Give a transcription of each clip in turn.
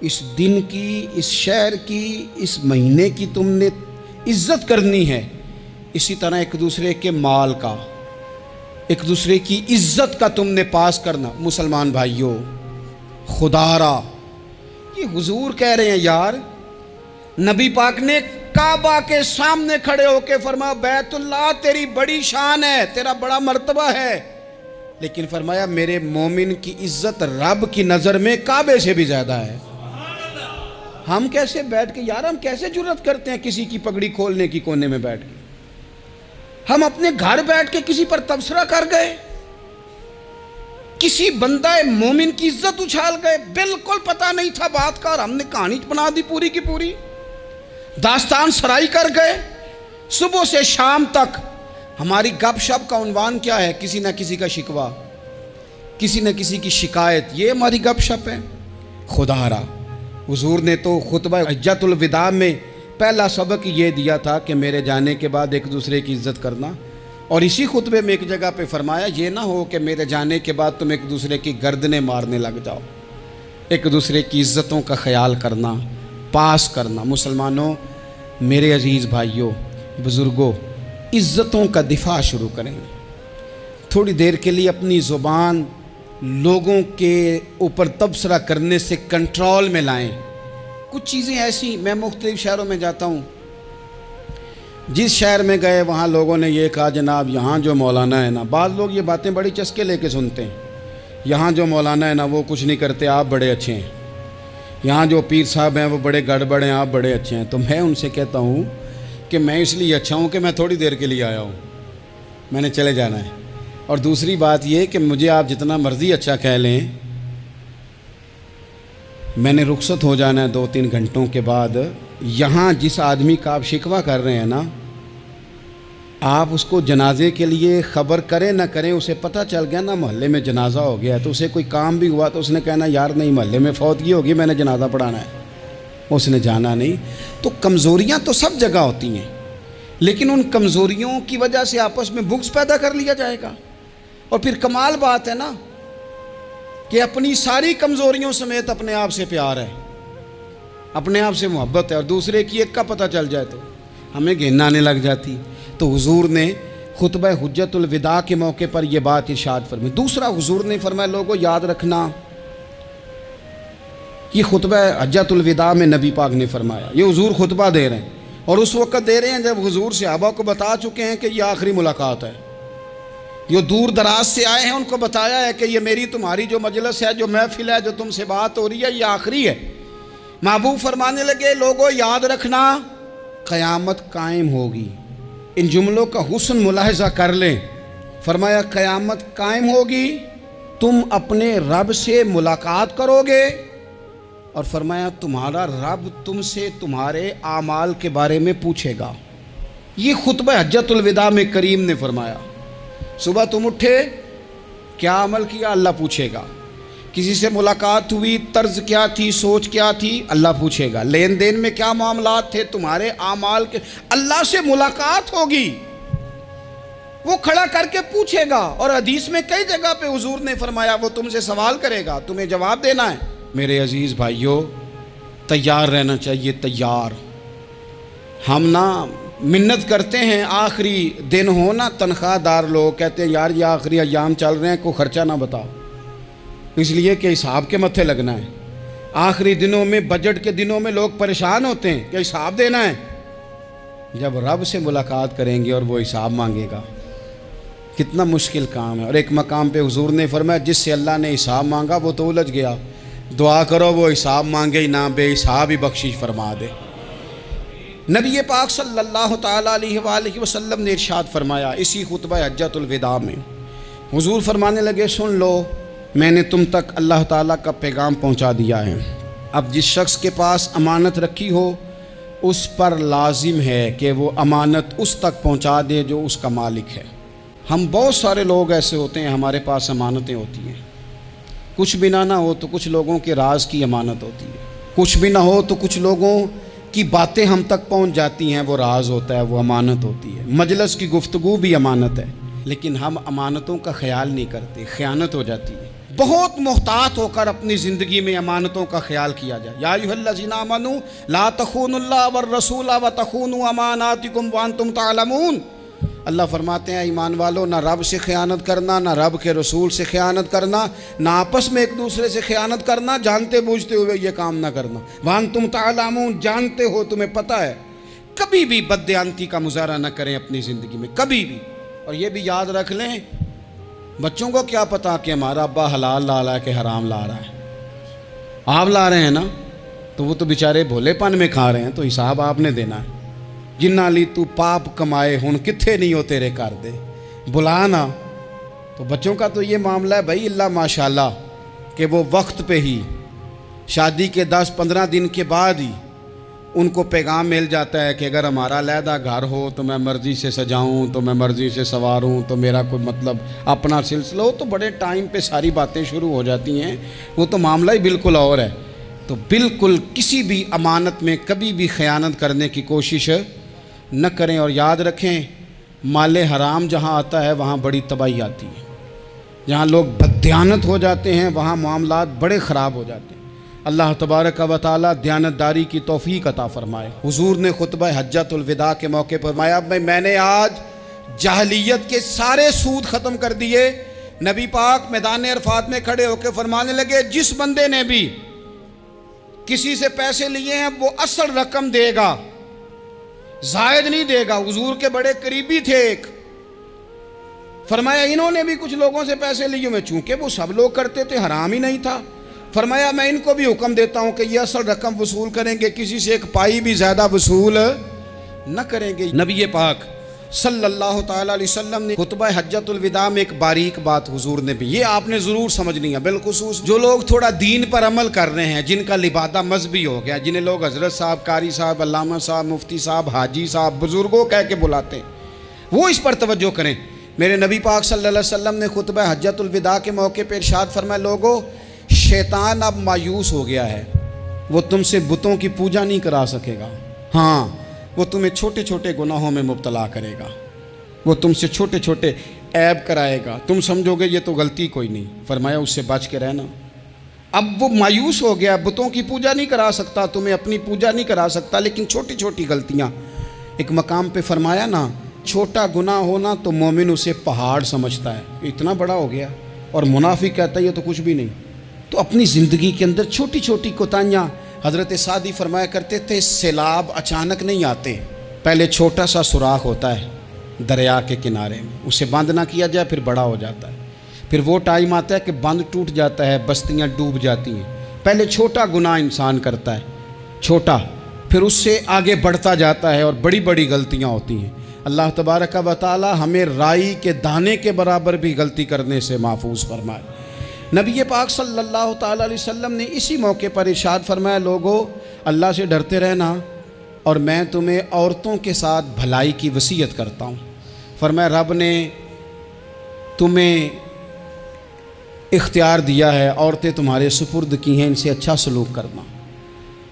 اس دن کی، اس شہر کی، اس مہینے کی تم نے عزت کرنی ہے، اسی طرح ایک دوسرے کے مال کا، ایک دوسرے کی عزت کا تم نے پاس کرنا۔ مسلمان بھائیوں، خدا را یہ حضور کہہ رہے ہیں یار، نبی پاک نے کعبہ کے سامنے کھڑے ہو کے فرمایا بیت اللہ تیری بڑی شان ہے، تیرا بڑا مرتبہ ہے، لیکن فرمایا میرے مومن کی عزت رب کی نظر میں کعبے سے بھی زیادہ ہے۔ ہم کیسے بیٹھ کے یار، ہم کیسے جرأت کرتے ہیں کسی کی پگڑی کھولنے کی کونے میں بیٹھ کے؟ ہم اپنے گھر بیٹھ کے کسی پر تبصرہ کر گئے، کسی بندہ مومن کی عزت اچھال گئے، بالکل پتہ نہیں تھا بات کا اور ہم نے کہانی بنا دی پوری کی پوری، داستان سرائی کر گئے۔ صبح سے شام تک ہماری گپ شپ کا عنوان کیا ہے؟ کسی نہ کسی کا شکوہ، کسی نہ کسی کی شکایت، یہ ہماری گپ شپ ہے۔ خدا را حضور نے تو خطبہ حجۃ الوداع میں پہلا سبق یہ دیا تھا کہ میرے جانے کے بعد ایک دوسرے کی عزت کرنا، اور اسی خطبے میں ایک جگہ پہ فرمایا یہ نہ ہو کہ میرے جانے کے بعد تم ایک دوسرے کی گردنیں مارنے لگ جاؤ، ایک دوسرے کی عزتوں کا خیال کرنا، پاس کرنا۔ مسلمانوں، میرے عزیز بھائیوں، بزرگوں، عزتوں کا دفاع شروع کریں۔ تھوڑی دیر کے لیے اپنی زبان لوگوں کے اوپر تبصرہ کرنے سے کنٹرول میں لائیں۔ کچھ چیزیں ایسی، میں مختلف شہروں میں جاتا ہوں، جس شہر میں گئے وہاں لوگوں نے یہ کہا جناب یہاں جو مولانا ہے نا، بعض لوگ یہ باتیں بڑی چسکے لے کے سنتے ہیں، یہاں جو مولانا ہے نا وہ کچھ نہیں کرتے، آپ بڑے اچھے ہیں، یہاں جو پیر صاحب ہیں وہ بڑے گڑبڑ ہیں، آپ بڑے اچھے ہیں۔ تو میں ان سے کہتا ہوں کہ میں اس لیے اچھا ہوں کہ میں تھوڑی دیر کے لیے آیا ہوں، میں نے چلے جانا ہے۔ اور دوسری بات یہ کہ مجھے آپ جتنا مرضی اچھا کہہ لیں، میں نے رخصت ہو جانا ہے 2-3 گھنٹوں کے بعد۔ یہاں جس آدمی کا آپ شکوہ کر رہے ہیں نا، آپ اس کو جنازے کے لیے خبر کریں نہ کریں، اسے پتہ چل گیا نا محلے میں جنازہ ہو گیا، تو اسے کوئی کام بھی ہوا تو اس نے کہنا یار نہیں محلے میں فوتگی ہوگی، میں نے جنازہ پڑھانا ہے، اس نے جانا نہیں۔ تو کمزوریاں تو سب جگہ ہوتی ہیں، لیکن ان کمزوریوں کی وجہ سے آپس میں بغض پیدا کر لیا جائے گا، اور پھر کمال بات ہے نا کہ اپنی ساری کمزوریوں سمیت اپنے آپ سے پیار ہے، اپنے آپ سے محبت ہے، اور دوسرے کی ایک کا پتہ چل جائے تو ہمیں گھن آنے لگ جاتی۔ تو حضور نے خطبہ حجۃ الوداع کے موقع پر یہ بات ارشاد فرمائی۔ دوسرا حضور نے فرمایا لوگوں یاد رکھنا، یہ خطبہ حجۃ الوداع میں نبی پاک نے فرمایا، یہ حضور خطبہ دے رہے ہیں، اور اس وقت دے رہے ہیں جب حضور صحابہ کو بتا چکے ہیں کہ یہ آخری ملاقات ہے، جو دور دراز سے آئے ہیں ان کو بتایا ہے کہ یہ میری تمہاری جو مجلس ہے، جو محفل ہے، جو تم سے بات ہو رہی ہے، یہ آخری ہے۔ محبوب فرمانے لگے لوگوں یاد رکھنا قیامت قائم ہوگی۔ ان جملوں کا حسن ملاحظہ کر لیں۔ فرمایا قیامت قائم ہوگی، تم اپنے رب سے ملاقات کرو گے، اور فرمایا تمہارا رب تم سے تمہارے اعمال کے بارے میں پوچھے گا۔ یہ خطبہ حجۃ الوداع میں کریم نے فرمایا۔ صبح تم اٹھے، کیا عمل کیا؟ اللہ پوچھے گا۔ کسی سے ملاقات ہوئی، طرز کیا تھی، سوچ کیا تھی؟ اللہ پوچھے گا۔ لین دین میں کیا معاملات تھے، تمہارے اعمال کے، اللہ سے ملاقات ہوگی، وہ کھڑا کر کے پوچھے گا۔ اور حدیث میں کئی جگہ پہ حضور نے فرمایا وہ تم سے سوال کرے گا، تمہیں جواب دینا ہے۔ میرے عزیز بھائیوں، تیار رہنا چاہیے، تیار۔ ہم نا منت کرتے ہیں آخری دن ہو نا، تنخواہ دار لوگ کہتے ہیں یار یہ آخری ایام چل رہے ہیں، کوئی خرچہ نہ بتاؤ، اس لیے کہ حساب کے متھے لگنا ہے۔ آخری دنوں میں، بجٹ کے دنوں میں لوگ پریشان ہوتے ہیں کہ حساب دینا ہے۔ جب رب سے ملاقات کریں گے اور وہ حساب مانگے گا، کتنا مشکل کام ہے۔ اور ایک مقام پہ حضور نے فرمایا جس سے اللہ نے حساب مانگا وہ تو الجھ گیا، دعا کرو وہ حساب مانگے ہی نہ، بے حساب ہی بخشش فرما دے۔ نبی پاک صلی اللہ تعالیٰ علیہ وآلہ وسلم نے ارشاد فرمایا اسی خطبہ حجۃ الوداع میں، حضور فرمانے لگے سن لو، میں نے تم تک اللہ تعالیٰ کا پیغام پہنچا دیا ہے۔ اب جس شخص کے پاس امانت رکھی ہو اس پر لازم ہے کہ وہ امانت اس تک پہنچا دے جو اس کا مالک ہے۔ ہم بہت سارے لوگ ایسے ہوتے ہیں، ہمارے پاس امانتیں ہوتی ہیں، کچھ بھی نہ ہو تو کچھ لوگوں کے راز کی امانت ہوتی ہے، کچھ بھی نہ ہو تو کچھ لوگوں کی باتیں ہم تک پہنچ جاتی ہیں، وہ راز ہوتا ہے، وہ امانت ہوتی ہے۔ مجلس کی گفتگو بھی امانت ہے، لیکن ہم امانتوں کا خیال نہیں کرتے، خیانت ہو جاتی ہے۔ بہت محتاط ہو کر اپنی زندگی میں امانتوں کا خیال کیا جائے۔ یا ایھا الذین آمنوا لا تخونوا اللہ والرسول وتخونوا اماناتکم وانتم تعلمون۔ اللہ فرماتے ہیں ایمان والو، نہ رب سے خیانت کرنا، نہ رب کے رسول سے خیانت کرنا، نہ آپس میں ایک دوسرے سے خیانت کرنا، جانتے بوجھتے ہوئے یہ کام نہ کرنا۔ وانتم تعلمون، جانتے ہو، تمہیں پتہ ہے۔ کبھی بھی بددیانتی کا مظاہرہ نہ کریں اپنی زندگی میں، کبھی بھی۔ اور یہ بھی یاد رکھ لیں، بچوں کو کیا پتا کہ ہمارا ابا حلال لا رہا ہے کہ حرام لا رہا ہے؟ آپ لا رہے ہیں نا، تو وہ تو بیچارے بھولے پن میں کھا رہے ہیں، تو حساب آپ نے دینا ہے۔ جنہ لی تو پاپ کمائے ہن کتھے نہیں ہو تیرے کر دے، بلا نا۔ تو بچوں کا تو یہ معاملہ ہے بھائی، اللہ ماشاءاللہ کہ وہ وقت پہ ہی شادی کے 10-15 دن کے بعد ہی ان کو پیغام مل جاتا ہے کہ اگر ہمارا علیحدہ گھر ہو تو میں مرضی سے سجاؤں، تو میں مرضی سے سنواروں، تو میرا کوئی مطلب اپنا سلسلہ ہو، تو بڑے ٹائم پہ ساری باتیں شروع ہو جاتی ہیں۔ وہ تو معاملہ ہی بالکل اور ہے۔ تو بالکل کسی بھی امانت میں کبھی بھی خیانت کرنے کی کوشش نہ کریں، اور یاد رکھیں مال حرام جہاں آتا ہے وہاں بڑی تباہی آتی ہے۔ جہاں لوگ بددیانت ہو جاتے ہیں وہاں معاملات بڑے خراب ہو جاتے ہیں۔ اللہ تبارک و تعالیٰ دیانتداری کی توفیق عطا فرمائے۔ حضور نے خطبہ حجۃ الوداع کے موقع پر فرمایا میں نے آج جاہلیت کے سارے سود ختم کر دیے۔ نبی پاک میدان عرفات میں کھڑے ہو کے فرمانے لگے، جس بندے نے بھی کسی سے پیسے لیے ہیں وہ اصل رقم دے گا، زائد نہیں دے گا۔ حضور کے بڑے قریبی تھے ایک، فرمایا انہوں نے بھی کچھ لوگوں سے پیسے لیے ہوئے، چونکہ وہ سب لوگ کرتے تھے، حرام ہی نہیں تھا۔ فرمایا میں ان کو بھی حکم دیتا ہوں کہ یہ اصل رقم وصول کریں گے، کسی سے ایک پائی بھی زیادہ وصول نہ کریں گے۔ نبی پاک صلی اللہ تعالیٰ علیہ وسلم نے خطبہ حجۃ الوداع میں ایک باریک بات حضور نے بھی، یہ آپ نے ضرور سمجھنی ہے، بالخصوص جو لوگ تھوڑا دین پر عمل کر رہے ہیں، جن کا لبادہ مذہبی ہو گیا، جنہیں لوگ حضرت صاحب، قاری صاحب، علامہ صاحب، مفتی صاحب، حاجی صاحب، بزرگوں کہہ کے بلاتے ہیں، وہ اس پر توجہ کریں۔ میرے نبی پاک صلی اللہ علیہ وسلم نے خطبہ حجۃ الوداع کے موقع پہ ارشاد فرمایا، لوگو شیطان اب مایوس ہو گیا ہے، وہ تم سے بتوں کی پوجا نہیں کرا سکے گا، ہاں وہ تمہیں چھوٹے چھوٹے گناہوں میں مبتلا کرے گا، وہ تم سے چھوٹے چھوٹے عیب کرائے گا، تم سمجھو گے یہ تو غلطی کوئی نہیں، فرمایا اس سے بچ کے رہنا۔ اب وہ مایوس ہو گیا، بتوں کی پوجا نہیں کرا سکتا، تمہیں اپنی پوجا نہیں کرا سکتا، لیکن چھوٹی چھوٹی غلطیاں، ایک مقام پہ فرمایا نا، چھوٹا گناہ ہونا تو مومن اسے پہاڑ سمجھتا ہے، اتنا بڑا ہو گیا، اور منافق کہتا ہے یہ تو کچھ بھی نہیں۔ تو اپنی زندگی کے اندر چھوٹی چھوٹی کوتاہیاں، حضرت سعدی فرمایا کرتے تھے سیلاب اچانک نہیں آتے، پہلے چھوٹا سا سوراخ ہوتا ہے دریا کے کنارے میں، اسے بند نہ کیا جائے پھر بڑا ہو جاتا ہے، پھر وہ ٹائم آتا ہے کہ بند ٹوٹ جاتا ہے، بستیاں ڈوب جاتی ہیں۔ پہلے چھوٹا گناہ انسان کرتا ہے، چھوٹا، پھر اس سے آگے بڑھتا جاتا ہے اور بڑی بڑی غلطیاں ہوتی ہیں۔ اللہ تبارک و تعالی ہمیں رائی کے دانے کے برابر بھی غلطی کرنے سے محفوظ فرمائے۔ نبی پاک صلی اللہ تعالیٰ علیہ وسلم نے اسی موقع پر ارشاد فرمایا، لوگو اللہ سے ڈرتے رہنا، اور میں تمہیں عورتوں کے ساتھ بھلائی کی وصیت کرتا ہوں۔ فرمایا رب نے تمہیں اختیار دیا ہے، عورتیں تمہارے سپرد کی ہیں، ان سے اچھا سلوک کرنا۔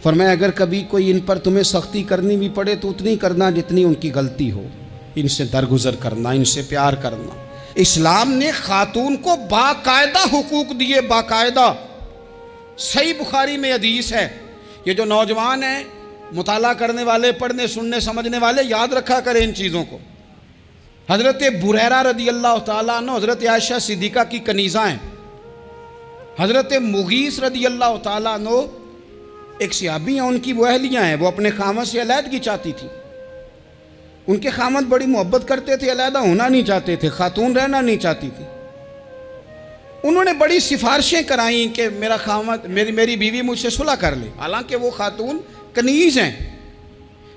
فرمایا اگر کبھی کوئی ان پر تمہیں سختی کرنی بھی پڑے تو اتنی کرنا جتنی ان کی غلطی ہو، ان سے درگزر کرنا، ان سے پیار کرنا۔ اسلام نے خاتون کو باقاعدہ حقوق دیے، باقاعدہ۔ صحیح بخاری میں حدیث ہے، یہ جو نوجوان ہیں، مطالعہ کرنے والے، پڑھنے سننے سمجھنے والے، یاد رکھا کریں ان چیزوں کو۔ حضرت بریرہ رضی اللہ تعالیٰ عنہ حضرت عائشہ صدیقہ کی کنیزہ ہیں۔ حضرت مغیث رضی اللہ تعالیٰ عنہ ایک صحابی ہیں، ان کی وہ اہلیہ ہیں، وہ اپنے خامد سے علیحدگی چاہتی تھی۔ ان کے خامد بڑی محبت کرتے تھے، علیحدہ ہونا نہیں چاہتے تھے، خاتون رہنا نہیں چاہتی تھی۔ انہوں نے بڑی سفارشیں کرائیں کہ میرا خامد، میری بیوی مجھ سے صلح کر لے، حالانکہ وہ خاتون کنیز ہیں،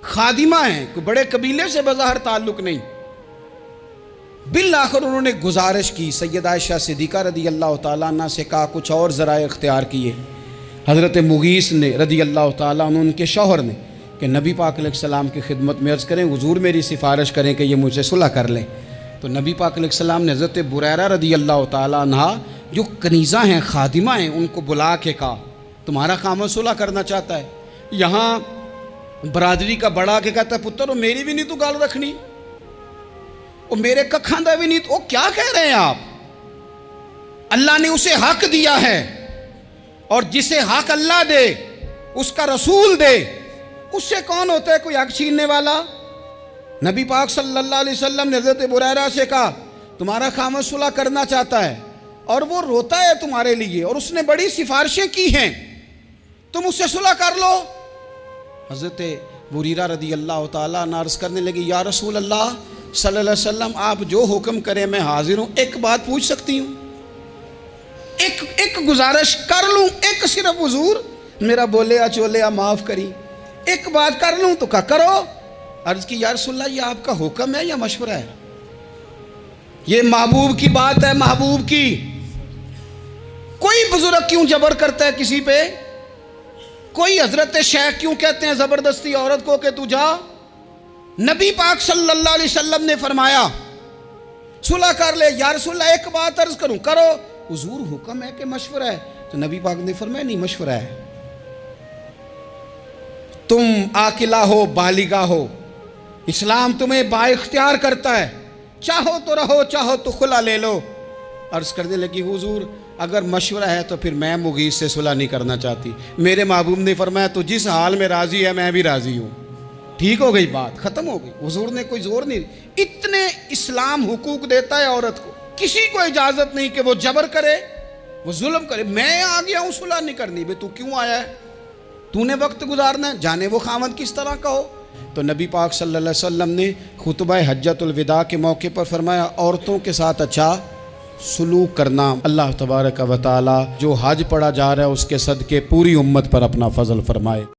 خادمہ ہیں، کوئی بڑے قبیلے سے بظاہر تعلق نہیں۔ بالآخر انہوں نے گزارش کی، سیدہ عائشہ صدیقہ رضی اللہ تعالیٰ عنہ سے کہا، کچھ اور ذرائع اختیار کیے۔ حضرت مغیث نے رضی اللہ تعالیٰ عنہ، ان کے شوہر نے، کہ نبی پاک علیہ السلام کی خدمت میں عرض کریں، حضور میری سفارش کریں کہ یہ مجھ سے صلح کر لیں۔ تو نبی پاک علیہ السلام نے حضرت بریرہ رضی اللہ تعالیٰ عنہ جو کنیزہ ہیں، خادمہ ہیں، ان کو بلا کے کہا تمہارا خامد صلح کرنا چاہتا ہے۔ یہاں برادری کا بڑا کے کہتا ہے، پتر وہ میری بھی نہیں تو گال رکھنی، وہ میرے ککھاں دا بھی نہیں تو، وہ کیا کہہ رہے ہیں آپ؟ اللہ نے اسے حق دیا ہے، اور جسے حق اللہ دے اس کا رسول دے، اس سے کون ہوتا ہے کوئی حق چھیننے والا؟ نبی پاک صلی اللہ علیہ وسلم نے حضرت بریرہ سے کہا تمہارا خامد صلح کرنا چاہتا ہے اور وہ روتا ہے تمہارے لیے، اور اس نے بڑی سفارشیں کی ہیں، تم اس سے صلح کر لو۔ حضرت بریرہ رضی اللہ تعالیٰ عنہ عرض کرنے لگی یا رسول اللہ صلی اللہ علیہ وسلم آپ جو حکم کریں میں حاضر ہوں، ایک بات پوچھ سکتی ہوں؟ ایک گزارش کر لوں؟ ایک صرف حضور میرا بولیا چولیا معاف کری، ایک بات کر لوں؟ تو کہا کرو۔ عرض کی یا رسول اللہ یہ آپ کا حکم ہے یا مشورہ ہے؟ یہ محبوب کی بات ہے، محبوب کی۔ کوئی بزرگ کیوں جبر کرتا ہے کسی پہ؟ کوئی حضرت شیخ کیوں کہتے ہیں زبردستی عورت کو کہ تو جا؟ نبی پاک صلی اللہ علیہ وسلم نے فرمایا صلح کر لے۔ یا رسول اللہ ایک بات عرض کروں؟ کرو۔ حضور حکم ہے کہ مشورہ ہے؟ تو نبی پاک نے فرمایا نہیں، مشورہ ہے۔ تم عاقلہ ہو، بالغہ ہو، اسلام تمہیں با اختیار کرتا ہے، چاہو تو رہو، چاہو تو خلا لے لو۔ عرض کرنے لگی حضور اگر مشورہ ہے تو پھر میں مغیث سے صلح نہیں کرنا چاہتی۔ میرے محبوب نے فرمایا تو جس حال میں راضی ہے میں بھی راضی ہوں۔ ٹھیک ہو گئی بات، ختم ہو گئی۔ حضور نے کوئی زور نہیں، اتنے اسلام حقوق دیتا ہے عورت کو، کسی کو اجازت نہیں کہ وہ جبر کرے، وہ ظلم کرے۔ میں آ گیا ہوں صلح نہیں کرنی، بے تو کیوں آیا ہے؟ تو نے وقت گزارنا ہے، جانے وہ خامد کس طرح کا ہو۔ تو نبی پاک صلی اللہ علیہ وسلم نے خطبہ حجۃ الوداع کے موقع پر فرمایا عورتوں کے ساتھ اچھا سلوک کرنا۔ اللہ تبارک و تعالی جو حج پڑھا جا رہا ہے اس کے صدقے پوری امت پر اپنا فضل فرمائے۔